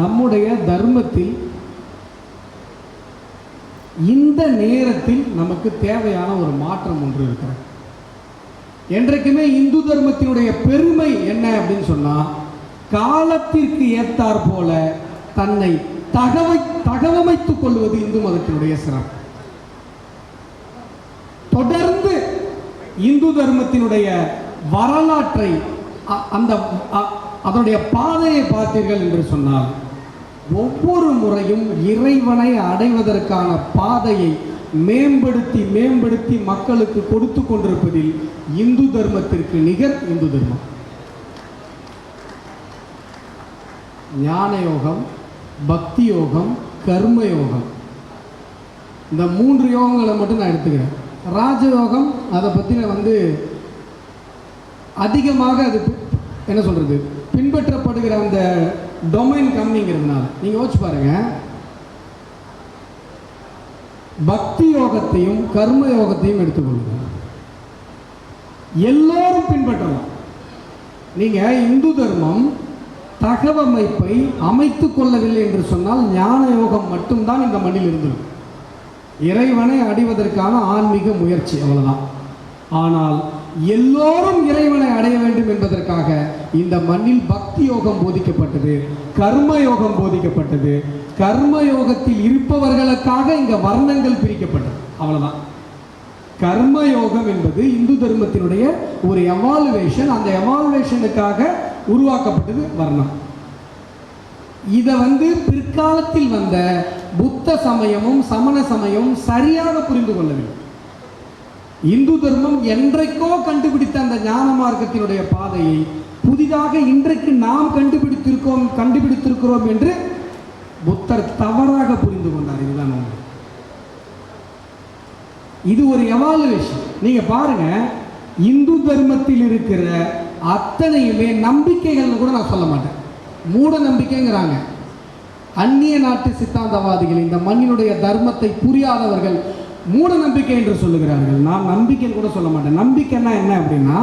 நம்முடைய தர்மத்தில் இந்த நேரத்தில் நமக்கு தேவையான ஒரு மாற்றம் ஒன்று இருக்கிறது. என்றைக்குமே இந்து தர்மத்தினுடைய பெருமை என்ன அப்படின்னு சொன்னா, காலத்திற்கு ஏற்றாற் போல தன்னை தகவமைத்துக் கொள்வது இந்து மதத்தினுடைய சிறப்பு. தொடர்ந்து இந்து தர்மத்தினுடைய வரலாற்றை அதனுடைய பாதையை பார்த்தீர்கள் என்று சொன்னால், ஒவ்வொரு முறையும் இறைவனை அடைவதற்கான பாதையை மேம்படுத்தி மக்களுக்கு கொடுத்து கொண்டிருப்பதில் இந்து தர்மத்திற்கு நிகர் இந்து தர்மம். ஞான யோகம், பக்தி யோகம், கர்ம யோகம், இந்த 3 யோகங்களை மட்டும் நான் எடுத்துக்கிறேன். ராஜயோகம் அதை பற்றி அதிகமாக அது என்ன சொல்கிறது, பின்பற்றப்படுகிற அந்த டொமைன் கம்மிங்கிறதுனால நீங்கள் யோசிச்சு பாருங்க, பக்தி யோகத்தையும் கர்ம யோகத்தையும் எடுத்துக்கொள்ளுங்க, எல்லோரும் பின்பற்றலாம். நீங்கள் இந்து தர்மம் தகவமைப்பை அமைத்துக் கொள்ளவில்லை என்று சொன்னால் ஞான யோகம் மட்டும்தான் இந்த மண்ணில் இருந்திருக்கும். இறைவனை அடைவதற்கான ஆன்மீக முயற்சி, அவ்வளவுதான். ஆனால் எல்லோரும் இறைவனை அடைய வேண்டும் என்பதற்காக இந்த மண்ணில் பக்தி யோகம் போதிக்கப்பட்டது, கர்ம யோகம் போதிக்கப்பட்டது. கர்ம யோகத்தில் இருப்பவர்களுக்காக இங்க வர்ணங்கள் பிரிக்கப்பட்டது, அவ்வளவுதான். கர்ம யோகம் என்பது இந்து தர்மத்தினுடைய ஒரு எவால்வேஷன். அந்த எவால்வேஷனுக்காக உருவாக்கப்பட்டது வர்ணம். இதை பிற்காலத்தில் வந்த புத்த சமயமும் சமண சமயமும் சரியாக புரிந்து கொள்ளவில்லை. இந்து தர்மம் என்றைக்கோ கண்டுபிடித்த அந்த ஞான மார்க்கத்தினுடைய பாதையை புதிதாக இன்றைக்கு நாம் கண்டுபிடித்திருக்கிறோம் என்று புத்தர் தவறாக புரிந்து கொண்டார். இதுதான் இது ஒரு எவாலுவேஷன். நீங்க பாருங்க, இந்து தர்மத்தில் இருக்கிற அத்தனையுமே நம்பிக்கைகள்னு கூட நான் சொல்ல மாட்டேன், மூட நம்பிக்கைங்கிறாங்க. அந்நிய நாட்டு சித்தாந்தவாதிகள், இந்த மண்ணினுடைய தர்மத்தை புரியாதவர்கள் மூட நம்பிக்கை என்று சொல்லுகிறார்கள். நான் நம்பிக்கைன்னு கூட சொல்ல மாட்டேன். நம்பிக்கைன்னா என்ன அப்படின்னா,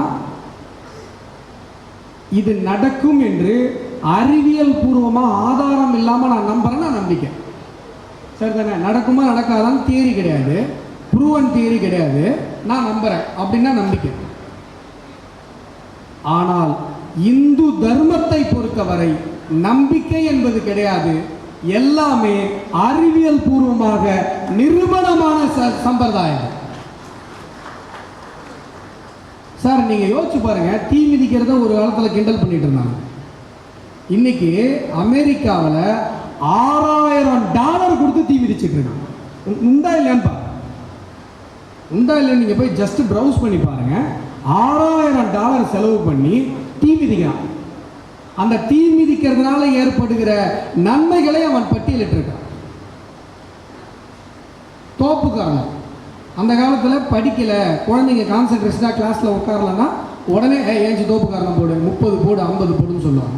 இது நடக்கும் என்று அறிவியல் பூர்வமாக ஆதாரம் இல்லாமல் நான் நம்புறேன்னா நம்பிக்கை. சரி தானே? நடக்குமா நடக்காதான் தியரி கிடையாது, ப்ரூவன் தியரி கிடையாது, நான் நம்புறேன் அப்படின்னா நம்பிக்கை. ஆனால் இந்து தர்மத்தை பொறுத்தவரை நம்பிக்கை என்பது கிடையாது, எல்லாமே அறிவியல் பூர்வமாக நிரூபணமான சம்பிரதாயம். சார் நீங்க யோசிச்சு பாருங்க, தீ மிதிக்கிறத ஒரு காலத்தில் கிண்டல் பண்ணிட்டு இருந்தாங்க. இன்னைக்கு அமெரிக்காவில் $6000 கொடுத்து தீ மிதிச்சுட்டு இருக்காங்க. உண்டா இல்லையான்னு பாருங்க, உண்டா இல்லைன்னு நீங்க போய் ஜஸ்ட் ப்ரௌஸ் பண்ணி பாருங்க. $6000 செலவு பண்ணி தீ மிதிக்கிறான். அந்த தீ மிதிக்கிறதுனால ஏற்படுகிற நன்மைகளை அவன் பட்டியலிட்டிருக்கான். தோப்பு காரணம், அந்த காலத்தில் படிக்கல, குழந்தைங்க கான்சன்ட்ரேஷனாக கிளாஸில் உட்காரலன்னா உடனே ஏஞ்சி தோப்பு காரணம் போடு, 30 போடு 50 போடுன்னு சொல்லுவாங்க.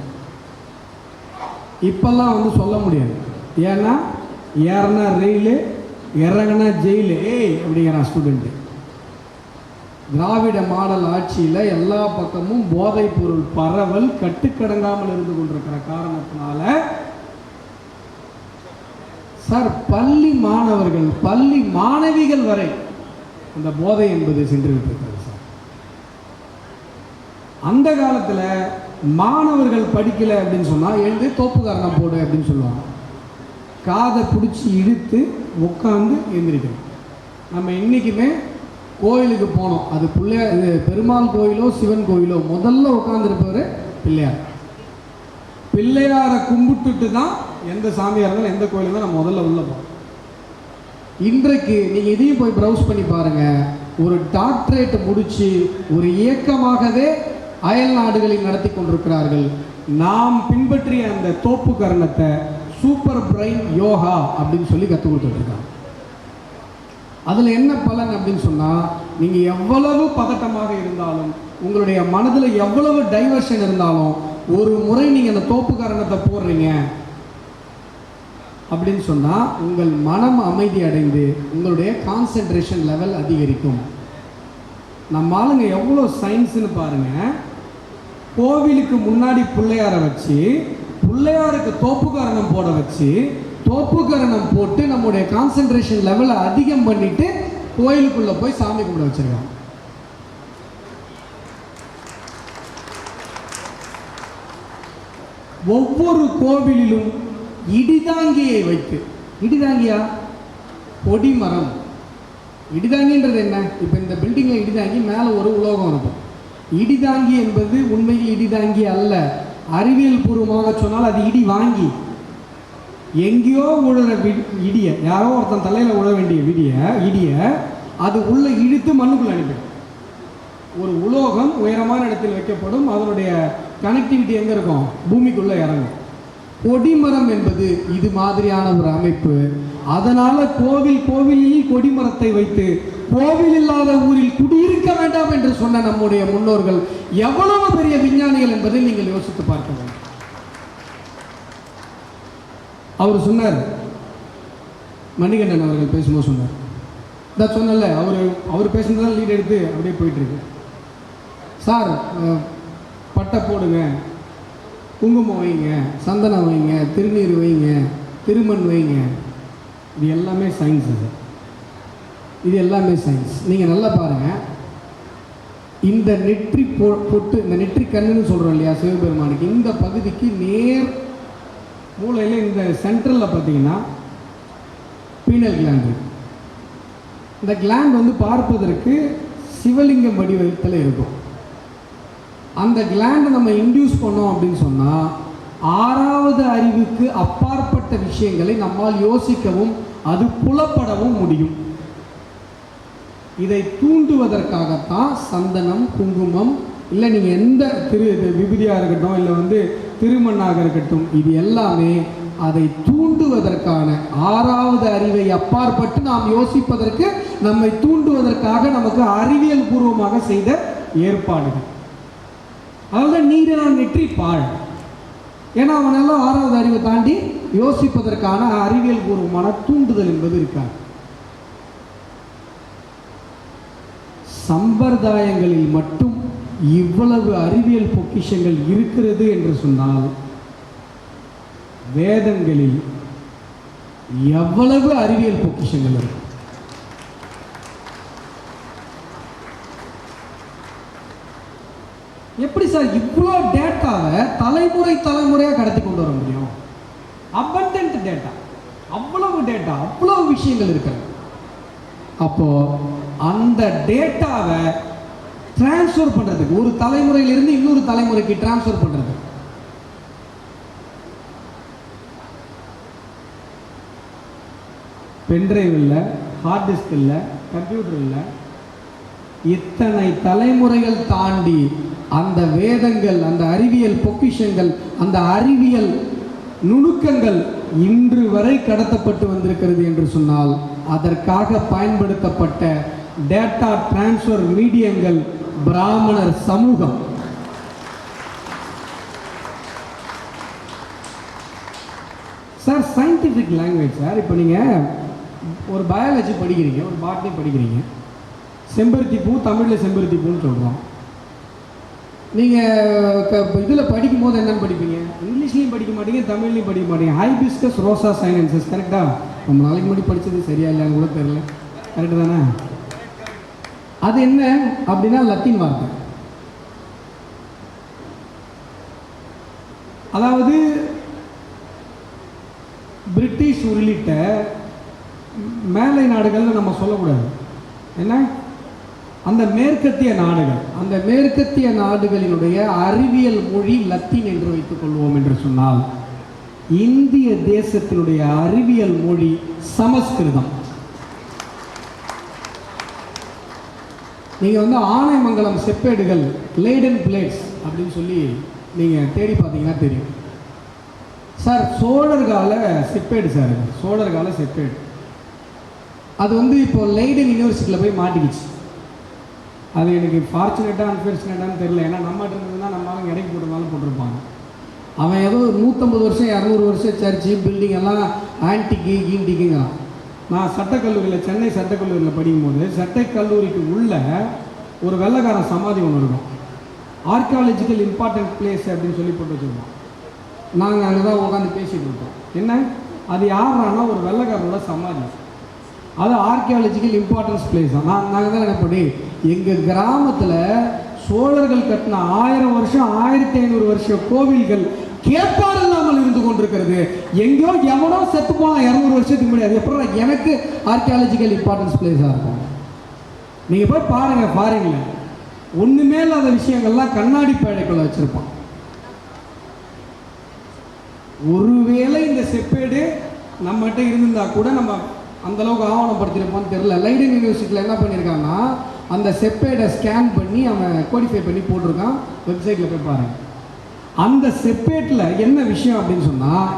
இப்பெல்லாம் சொல்ல முடியாது. ஏன்னா ஏறனா ரெயிலு, இறங்கினா ஜெயிலு அப்படிங்கிறான் ஸ்டூடெண்ட்டு. திராவிட மாடல் ஆட்சியில் எல்லா பக்கமும் போதைப் பொருள் பரவல் கட்டுக்கடங்காமல் இருந்து கொண்டிருக்கிற காரணத்தினால சார் பள்ளி மாணவர்கள், பள்ளி மாணவிகள் வரை அந்த போதை என்பது சென்று விட்டிருக்கிறது சார். அந்த காலத்தில் மாணவர்கள் படிக்கலை அப்படின்னு சொன்னால் எழுந்து தோப்பு காரணம் போடு அப்படின்னு சொல்லுவாங்க. காதை பிடிச்சி இழுத்து உட்காந்து எழுந்திரிக்கணும். நம்ம இன்றைக்குமே கோயிலுக்கு போனோம், அது பெருமாள் கோயிலோ சிவன் கோயிலோ, முதல்ல உட்காந்துருப்பவர் பிள்ளையார். பிள்ளையாரை கும்பிட்டுட்டு தான் எந்த சாமியாக இருந்தாலும் எந்த கோயிலுக்கு தான் நம்ம முதல்ல உள்ள போகிறோம். இன்றைக்கு நீங்கள் இதையும் போய் ப்ரௌஸ் பண்ணி பாருங்கள். ஒரு டாக்டரேட் முடித்து ஒரு இயக்கமாகவே அயல் நாடுகளில் நடத்தி கொண்டிருக்கிறார்கள். நாம் பின்பற்றிய அந்த தோப்பு கரணத்தை சூப்பர் பிரெயின் யோகா அப்படின்னு சொல்லி கற்றுக் கொடுத்துட்ருக்காங்க. அதில் என்ன பலன் அப்படின்னு சொன்னால், நீங்கள் எவ்வளவு பதட்டமாக இருந்தாலும், உங்களுடைய மனதில் எவ்வளவு டைவர்ஷன் இருந்தாலும், ஒரு முறை நீங்கள் அந்த தோப்பு காரணத்தை போடுறீங்க அப்படின்னு சொன்னால் உங்கள் மனம் அமைதி அடைந்து உங்களுடைய கான்சென்ட்ரேஷன் லெவல் அதிகரிக்கும். நம்ம ஆளுங்க எவ்வளோ சயின்ஸுன்னு பாருங்கள். கோவிலுக்கு முன்னாடி பிள்ளையாரை வச்சு பிள்ளையாருக்கு தோப்புக்கரணம் போட வச்சு, தோப்புக்கரணம் போட்டு நம்முடைய கான்சென்ட்ரேஷன் லெவலை அதிகம் பண்ணிட்டு கோயிலுக்குள்ள போய் சாமி கும்பிட வச்சிருக்காங்க. ஒவ்வொரு கோவிலிலும் இடிதாங்கியை வைத்து, இடிதாங்கியா கொடிமரம், இடிதாங்கின்றது என்ன? இப்போ இந்த பில்டிங்கில் இடிதாங்கி மேலே ஒரு உலோகம் இருக்கும். இடிதாங்கி என்பது உண்மையில் இடிதாங்கி அல்ல. அறிவியல் பூர்வமாக சொன்னால் அது இடி வாங்கி, எங்கேயோ உழுற இடிய, யாரோ ஒருத்தன் தலையில் உழ வேண்டிய இடிய அது உள்ள இழுத்து மண்ணுக்குள்ள அனுப்பிடும். ஒரு உலோகம் உயரமான இடத்தில் வைக்கப்படும், அதனுடைய கனெக்டிவிட்டி எங்கே இருக்கும்? பூமிக்குள்ளே இறங்கும். கொடிமரம் என்பது இது மாதிரியான ஒரு அமைப்பு. அதனால கோவிலில் கொடிமரத்தை வைத்து கோவில் இல்லாத ஊரில் குடியிருக்க வேண்டாம் என்று சொன்ன நம்முடைய முன்னோர்கள் எவ்வளவு பெரிய விஞ்ஞானிகள் என்பதை நீங்கள் யோசித்து பார்க்க வேண்டும். அவர் சொன்னார், மணிகண்டன் அவர்கள் பேசும்போது சொன்னார், இதான் சொன்னல, அவர் பேசுனதான் லீட் எடுத்து அப்படியே போயிட்டு இருக்கு. சார் பட்டை போடுங்க, குங்குமம் வைங்க, சந்தனம் வைங்க, திருநீர் வைங்க, திருமண் வைங்க, இது எல்லாமே சயின்ஸ். இது எல்லாமே சயின்ஸ். நீங்கள் நல்லா பாருங்கள், இந்த நெற்றி பொட்டு, இந்த நெற்றி கண்ணுன்னு சொல்கிறோம் இல்லையா சிவபெருமானுக்கு, இந்த பகுதிக்கு நேர் மூளையில் இந்த சென்ட்ரலில் பார்த்தீங்கன்னா பீனல் கிளாண்டு. இந்த கிளாண்ட் வந்து பார்ப்பதற்கு சிவலிங்கம் வடிவத்தில் இருக்கும். அந்த கிளாண்டை நம்ம இன்டியூஸ் பண்ணோம் அப்படின்னு சொன்னால் ஆறாவது அறிவுக்கு அப்பாற்பட்ட விஷயங்களை நம்மால் யோசிக்கவும் அது புலப்படவும் முடியும். இதை தூண்டுவதற்காகத்தான் சந்தனம், குங்குமம், இல்லை நீங்கள் எந்த விபூதியாக இருக்கட்டும், இல்லை வந்து திருமண்ணாக இருக்கட்டும், இது எல்லாமே அதை தூண்டுவதற்கான, ஆறாவது அறிவை அப்பாற்பட்டு நாம் யோசிப்பதற்கு, நம்மை தூண்டுவதற்காக நமக்கு அறிவியல் பூர்வமாக செய்த ஏற்பாடுகள். அதாவது நீரினால் நெற்றி பாழ், ஏன்னா அவனெல்லாம் ஆறாவது அறிவை தாண்டி யோசிப்பதற்கான அறிவியல் பூர்வமான தூண்டுதல் என்பது இருக்காது. சம்பிரதாயங்களில் மட்டும் இவ்வளவு அறிவியல் பொக்கிஷங்கள் இருக்கிறது என்று சொன்னால் வேதங்களில் எவ்வளவு அறிவியல் பொக்கிஷங்கள் இருக்கு? எப்படி சார் இவ்வளோ டேட்டாவை தலைமுறையாக கடத்தி கொண்டு வர முடியும்? அபண்டன்ட் டேட்டா, அவ்வளவு டேட்டா, அவ்வளவு விஷயங்கள் இருக்கிறது. அப்போ அந்த டேட்டாவை டிரான்ஸ்ஃபர் பண்ணுறதுக்கு, ஒரு தலைமுறையிலிருந்து இன்னொரு தலைமுறைக்கு டிரான்ஸ்ஃபர் பண்ணுறது, பென்ட்ரைவ் இல்லை, ஹார்ட் டிஸ்க் இல்லை, கம்ப்யூட்டர் இல்லை, இத்தனை தலைமுறைகள் தாண்டி அந்த வேதங்கள், அந்த அறிவியல் பொக்கிஷங்கள், அந்த அறிவியல் நுணுக்கங்கள் இன்று வரை கடத்தப்பட்டு வந்திருக்கிறது என்று சொன்னால் அதற்காக பயன்படுத்தப்பட்ட டேட்டா டிரான்ஸ்ஃபர் மீடியங்கள் பிராமணர் சமூகம். Sir scientific language sir. இப்போ நீங்கள் ஒரு பயாலஜி படிக்கிறீங்க, ஒரு பாட்னி படிக்கிறீங்க, செம்பருத்தி பூ தமிழில் செம்பருத்தி பூன்னு சொல்கிறோம். நீங்கள் இதில் படிக்கும்போது என்னென்னு படிப்பீங்க? இங்கிலீஷ்லேயும் படிக்க மாட்டீங்க, தமிழ்லையும் படிக்க மாட்டீங்க. ஹைபிஸ்கஸ் ரோசா சைனன்சஸ், கரெக்டாக? ரொம்ப நாளைக்கு முன்னாடி படித்தது சரியா இல்லைன்னு கூட தெரியல, கரெக்டு தானே? அது என்ன அப்படின்னா லத்தீன் வார்த்தை. அதாவது பிரிட்டிஷ் உள்ளிட்ட மேலை நாடுகள்னு நம்ம சொல்லக்கூடாது, என்ன அந்த மேற்கத்திய நாடுகள், அந்த மேற்கத்திய நாடுகளினுடைய அறிவியல் மொழி லத்தீன் என்று வைத்துக் கொள்வோம் என்று சொன்னால் இந்திய தேசத்தினுடைய அறிவியல் மொழி சமஸ்கிருதம். நீங்கள் வந்து ஆனைமங்கலம் செப்பேடுகள், லேடன் பிளேட்ஸ் அப்படின்னு சொல்லி நீங்கள் தேடி பார்த்தீங்கன்னா தெரியும் சார். சோழர் கால செப்பேடு சார், சோழர் கால செப்பேடு. அது வந்து இப்போ லெய்டன் யூனிவர்சிட்டியில் போய் மாட்டிக்கிச்சு. அது எனக்கு ஃபார்ச்சுனேட்டாக அன்ஃபார்ச்சுனேட்டான்னு தெரியல. ஏன்னா நம்மகிட்ட இருந்ததுன்னா நம்மளால இடைக்கு போட்டிருந்தாலும் போட்டிருப்பாங்க. அவன் ஏதோ 150 வருஷம் 200 வருஷம் சர்ச்சு பில்டிங் எல்லாம் ஆன்டிக்கு கீண்டிக்குங்கிறான். நான் சட்டக்கல்லூரியில், சென்னை சட்டக்கல்லூரியில் படிக்கும்போது சட்டக்கல்லூரிக்கு உள்ள ஒரு வெள்ளைக்காரன் சமாதி ஒன்று இருக்கும். ஆர்கியாலஜிக்கல் இம்பார்ட்டன்ட் பிளேஸ் அப்படின்னு சொல்லி போட்டு வச்சுருக்கோம். நாங்கள் அங்கே தான் உட்காந்து பேசிகிட்டு இருக்கோம். என்ன அது யாருன்னா ஒரு வெள்ளைக்காரனோட சமாதி. அது ஆர்கியாலஜிக்கல் இம்பார்ட்டன்ஸ் பிளேஸ் தான். நாங்கள் தான் நினைப்படி எங்கள் கிராமத்தில் சோழர்கள் கட்டின 1000 வருஷம் 1500 வருஷம் கோவில்கள் கேட்பாடு இல்லாமல் இருந்து கொண்டிருக்கிறது. எங்கேயோ எவனோ செத்து போனால் 200 வருஷத்துக்கு முடியாது. எப்படி எனக்கு ஆர்கியாலஜிக்கல் இம்பார்ட்டன்ஸ் பிளேஸாக இருக்கும்? நீங்கள் போய் பாருங்கள், பாருங்களேன், ஒன்றுமே இல்லாத விஷயங்கள்லாம் கண்ணாடி பேழைக்குள்ள வச்சுருப்பான். ஒருவேளை இந்த செப்பேடு நம்மகிட்ட இருந்திருந்தா கூட நம்ம அந்தளவுக்கு ஆவணப்படுத்திருப்போம்னு தெரியல. லைடன் யூனிவர்சிட்டியில் என்ன பண்ணியிருக்காங்கன்னா அந்த செப்பேடை ஸ்கேன் பண்ணி அவன் கோடிஃபை பண்ணி போட்டிருக்கான். வெப்சைட்டில் போய் பாருங்கள். அந்த செப்பேட்டில் என்ன விஷயம் அப்படின்னு சொன்னால்,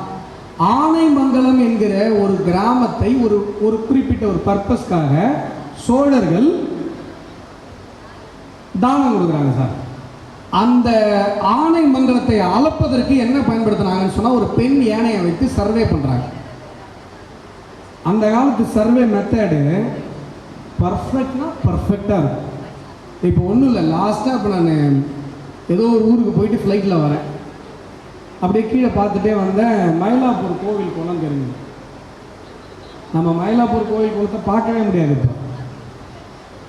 ஆனைமங்கலம் என்கிற ஒரு கிராமத்தை ஒரு குறிப்பிட்ட ஒரு பர்பஸ்க்காக சோழர்கள் தானம் கொடுக்குறாங்க சார். அந்த ஆனைமங்கலத்தை அளப்பதற்கு என்ன பயன்படுத்தினாங்கன்னு சொன்னால் ஒரு பெண் யானையை வைத்து சர்வே பண்ணுறாங்க. அந்த காலத்து சர்வே மெத்தடு பர்ஃபெக்டாக இருக்கும். இப்போ ஒன்றும் இல்லை, லாஸ்ட்டாக இப்போ நான் ஏதோ ஒரு ஊருக்கு போயிட்டு ஃப்ளைட்டில் வரேன். அப்படியே கீழே பார்த்துட்டே வந்தேன், மயிலாப்பூர் கோவில் குளம் தெரிஞ்சு. நம்ம மயிலாப்பூர் கோவில் குளத்தை பார்க்கவே முடியாது. இப்போ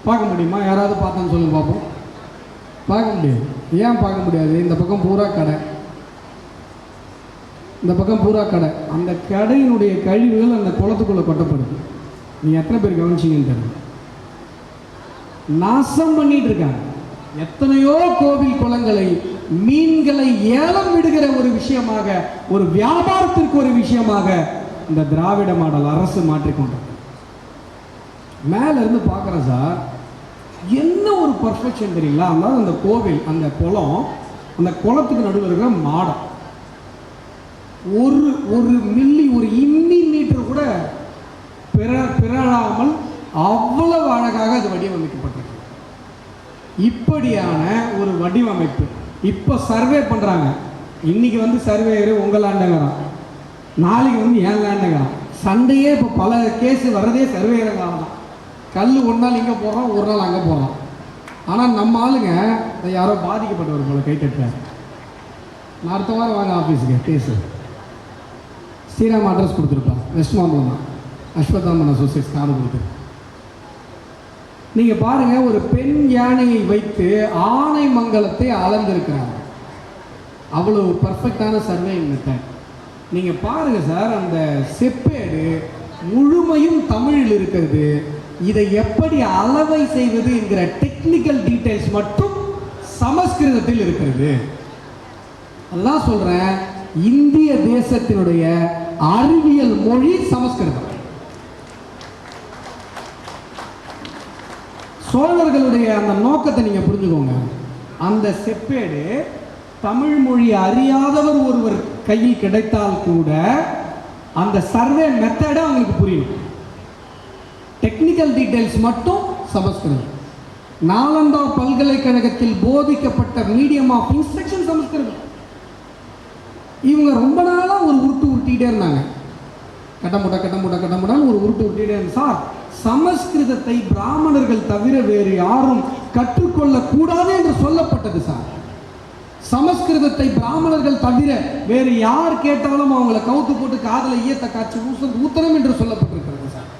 பார்க்க முடியுமா? யாராவது பார்த்தோன்னு சொல்லுங்க பார்ப்போம். பார்க்க முடியாது. ஏன் பார்க்க முடியாது? இந்த பக்கம் பூரா கடை, இந்த பக்கம் பூரா கடை. அந்த கடையினுடைய கழிவுகள் அந்த குளத்துக்குள்ளே கொட்டப்படுது. நீங்கள் எத்தனை பேர் கவனிச்சிங்கன்னு தெரியல. நாசம் பண்ணிட்டு இருக்காங்க. எத்தனையோ கோவில் குளங்களை, மீன்களை ஏலம் விடுகிற ஒரு விஷயமாக, ஒரு வியாபாரத்திற்கு ஒரு விஷயமாக இந்த திராவிட மாடல் அரசு மாற்றிக்கொண்டு மேல இருந்து பார்க்குறேன் சார். என்ன ஒரு பர்ஃபெக்ஷன் தெரியுங்களா? அதாவது அந்த கோவில், அந்த குளம், அந்த குளத்துக்கு நடுவில் இருக்கிற மாடம் ஒரு மில்லி, ஒரு இன்னி மீட்டர் கூட பிறழாமல் அவ்வளவு அழகாக அது வடிவமைக்கப்பட்டிருக்கு. இப்படியான ஒரு வடிவமைப்பு இப்போ சர்வே பண்ணுறாங்க. இன்னைக்கு வந்து சர்வேயர் உங்கள் லேண்டுங்கிறான், நாளைக்கு வந்து ஏன் லேண்டுங்கிறான். சண்டையே இப்போ பல கேஸ் வர்றதே சர்வேயருங்காக தான். கல் ஒரு நாள் இங்கே போடுறோம், ஒரு நாள் அங்கே போடுறோம். ஆனால் நம்ம ஆளுங்க யாரோ பாதிக்கப்பட்டவர் போல கை தட்டுறாரு. நான் அடுத்த வாரம் வாங்க ஆஃபீஸுக்கு பேசு. ஸ்ரீராம் அட்ரஸ் கொடுத்துருப்பேன், வெஸ்ட் மாம்பலம் தான், அஸ்வத்தாமன் அசோசியேட்ஸ் கார்டு கொடுத்துரு. நீங்கள் பாருங்கள், ஒரு பெண் யானையை வைத்து ஆனைமங்கலத்தை அளந்திருக்கிறாங்க. அவ்வளோ பர்ஃபெக்டான சர்வே மெத்தட். நீங்கள் பாருங்கள் சார், அந்த செப்பேடு முழுமையும் தமிழில் இருக்கிறது. இதை எப்படி அளவை செய்வது என்கிற டெக்னிக்கல் டீட்டெயில்ஸ் மட்டும் சமஸ்கிருதத்தில் இருக்கிறது. அதான் சொல்கிறேன், இந்திய தேசத்தினுடைய அறிவியல் மொழி சமஸ்கிருதம். சோழர்களுடைய அந்த நோக்கத்தை நீங்கள் புரிஞ்சுக்கோங்க. அந்த செப்பேடு தமிழ் மொழி அறியாதவர் ஒருவர் கையில் கிடைத்தால் கூட அந்த சர்வே மெத்தடை அவங்களுக்கு புரியும். டெக்னிக்கல் டீட்டெயில்ஸ் மட்டும் சமஸ்கிருதம். நாலந்தா பல்கலைக்கழகத்தில் போதிக்கப்பட்ட மீடியம் ஆஃப் இன்ஸ்ட்ரக்ஷன் சமஸ்கிருதம். இவங்க ரொம்ப நாளாக ஒரு உருட்டு உருட்டிகிட்டே இருந்தாங்க. கட்டமுட்டான்னு ஒரு உருட்டு உருட்டிகிட்டே இருந்தாங்க. சார், சமஸ்கிருதத்தை பிராமணர்கள் தவிர வேறு யாரும் கற்றுக்கொள்ளக்கூடாது என்று சொல்லப்பட்டது சார். சமஸ்கிருதத்தை பிராமணர்கள் தவிர வேறு யார் கேட்டாலும் அவங்கள கவுத்து போட்டு காதலை ஈயத்தை காட்சி ஊத்தனம் என்று சொல்லப்பட்டிருக்கிறது சார்.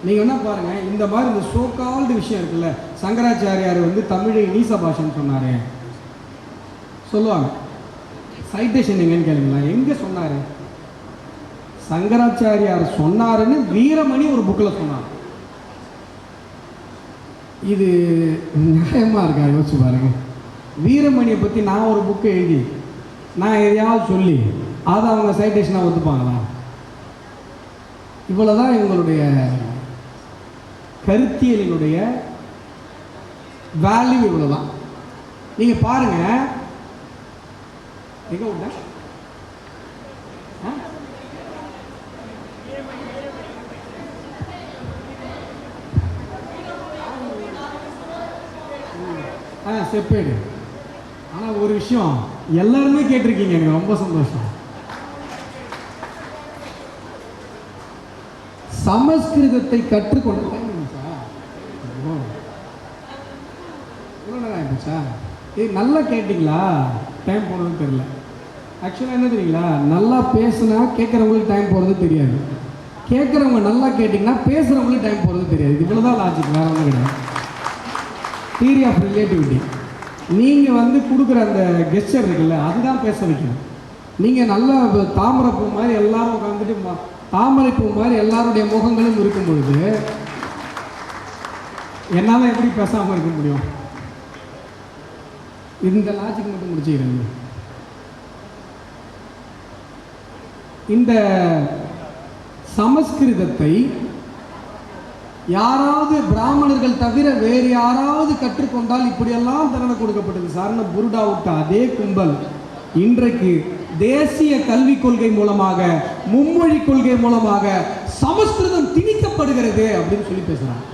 நீங்க என்ன பாருங்க, இந்த மாதிரி இந்த சோகால்டு விஷயம் இருக்குல்ல, சங்கராச்சாரியார் வந்து தமிழை நீச பாஷைன்னு சொன்னாரு சொல்லுவாங்க. சைட்டேஷன் எங்கன்னு கேளுங்களா, எங்க சொன்னாரு? சங்கராச்சாரியார் சொன்னாருன்னு வீரமணி ஒரு புக்கில் சொன்னார். இது நியாயமா இருக்கா? யோசிச்சு பாருங்க. வீரமணியை பற்றி நான் ஒரு புக்கை எழுதி நான் எதையாவது சொல்லி அதை அவங்க சைட்டேஷனாக ஒத்துப்பாங்களா? இவ்வளோதான் இவங்களுடைய கருத்தியலினுடைய வேல்யூ. இவ்வளோதான். நீங்கள் பாருங்க, எங்க உண்டா செப்பேடு. ஆனால் ஒரு விஷயம் எல்லாருமே கேட்டிருக்கீங்க, எனக்கு ரொம்ப சந்தோஷம். சமஸ்கிருதத்தை கற்றுக்கொண்டு நல்லா கேட்டீங்களா? டைம் போனதுன்னு தெரியல. ஆக்சுவலாக என்ன தெரியுங்களா, நல்லா பேசுனா கேட்குறவங்களுக்கு டைம் போகிறது தெரியாது, கேட்குறவங்க நல்லா கேட்டிங்கன்னா பேசுகிறவங்களுக்கு டைம் போகிறது தெரியாது. இவ்வளோ தான் லாஜிக், வேறு ஒன்றும் கிடையாது. Theory of relativity. நீங்கள் வந்து கொடுக்குற அந்த கெஸ்டர் இருக்குல்ல, அதுதான் பேச வைக்கணும். நீங்கள் நல்லா தாமரைப்பூ மாதிரி எல்லாரும் உட்காந்துட்டு தாமரைப்பூ மாதிரி எல்லாருடைய முகங்களும் இருக்கும் பொழுது என்னால் எப்படி பேசாமல் இருக்க முடியும்? இந்த லாஜிக் மட்டும் முடிச்சுக்கிறேன். இந்த சமஸ்கிருதத்தை யாராவது பிராமணர்கள் தவிர வேறு யாராவது கற்றுக்கொண்டால் இப்படியெல்லாம் தண்டனை கொடுக்கப்பட்டது சார்னு புருடா விட்ட அதே கும்பல் இன்றைக்கு தேசிய கல்விக் கொள்கை மூலமாக, மும்மொழி கொள்கை மூலமாக சமஸ்கிருதம் திணிக்கப்படுகிறது அப்படின்னு சொல்லி பேசுறாங்க.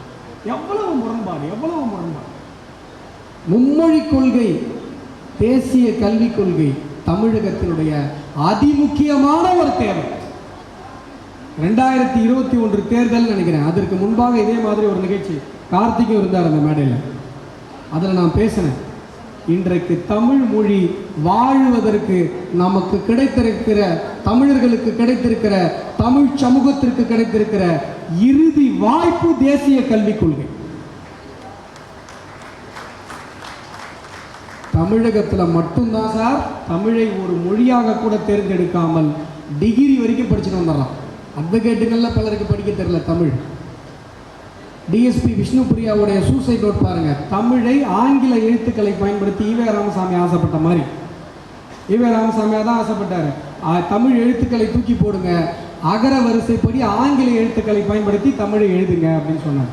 எவ்வளவு முரண்பாடு, எவ்வளவு முரண்பாடு! மும்மொழி கொள்கை, தேசிய கல்விக் கொள்கை தமிழகத்தினுடைய அதிமுக்கியமான ஒரு தேவை. 2021 தேர்தல் நினைக்கிறேன், அதற்கு முன்பாக இதே மாதிரி ஒரு நிகழ்ச்சி கார்த்திக்கும் இருந்தார் அந்த மேடையில். அதில் நான் பேசினேன், இன்றைக்கு தமிழ் மொழி வாழ்வதற்கு நமக்கு கிடைத்திருக்கிற, தமிழர்களுக்கு கிடைத்திருக்கிற, தமிழ் சமூகத்திற்கு கிடைத்திருக்கிற இறுதி வாய்ப்பு தேசிய கல்விக் கொள்கை. தமிழகத்தில் மட்டும்தான் சார் தமிழை ஒரு மொழியாக கூட தேர்ந்தெடுக்காமல் டிகிரி வரைக்கும் படிச்சுட்டு வந்துடலாம். அட்வொகேட்டுகள்ல பலருக்கு படிக்க தெரியல தமிழ். டிஎஸ்பி விஷ்ணுபிரியாவுடைய சூசைட் நோட் பாருங்க, தமிழை ஆங்கில எழுத்துக்களை பயன்படுத்தி ஈவே ராமசாமி ஆசைப்பட்ட மாதிரி. ஈவே ராமசாமியா தான் ஆசைப்பட்டாரு, தமிழ் எழுத்துக்களை தூக்கி போடுங்க, அகர வரிசைப்படி ஆங்கில எழுத்துக்களை பயன்படுத்தி தமிழை எழுதுங்க அப்படின்னு சொன்னார்.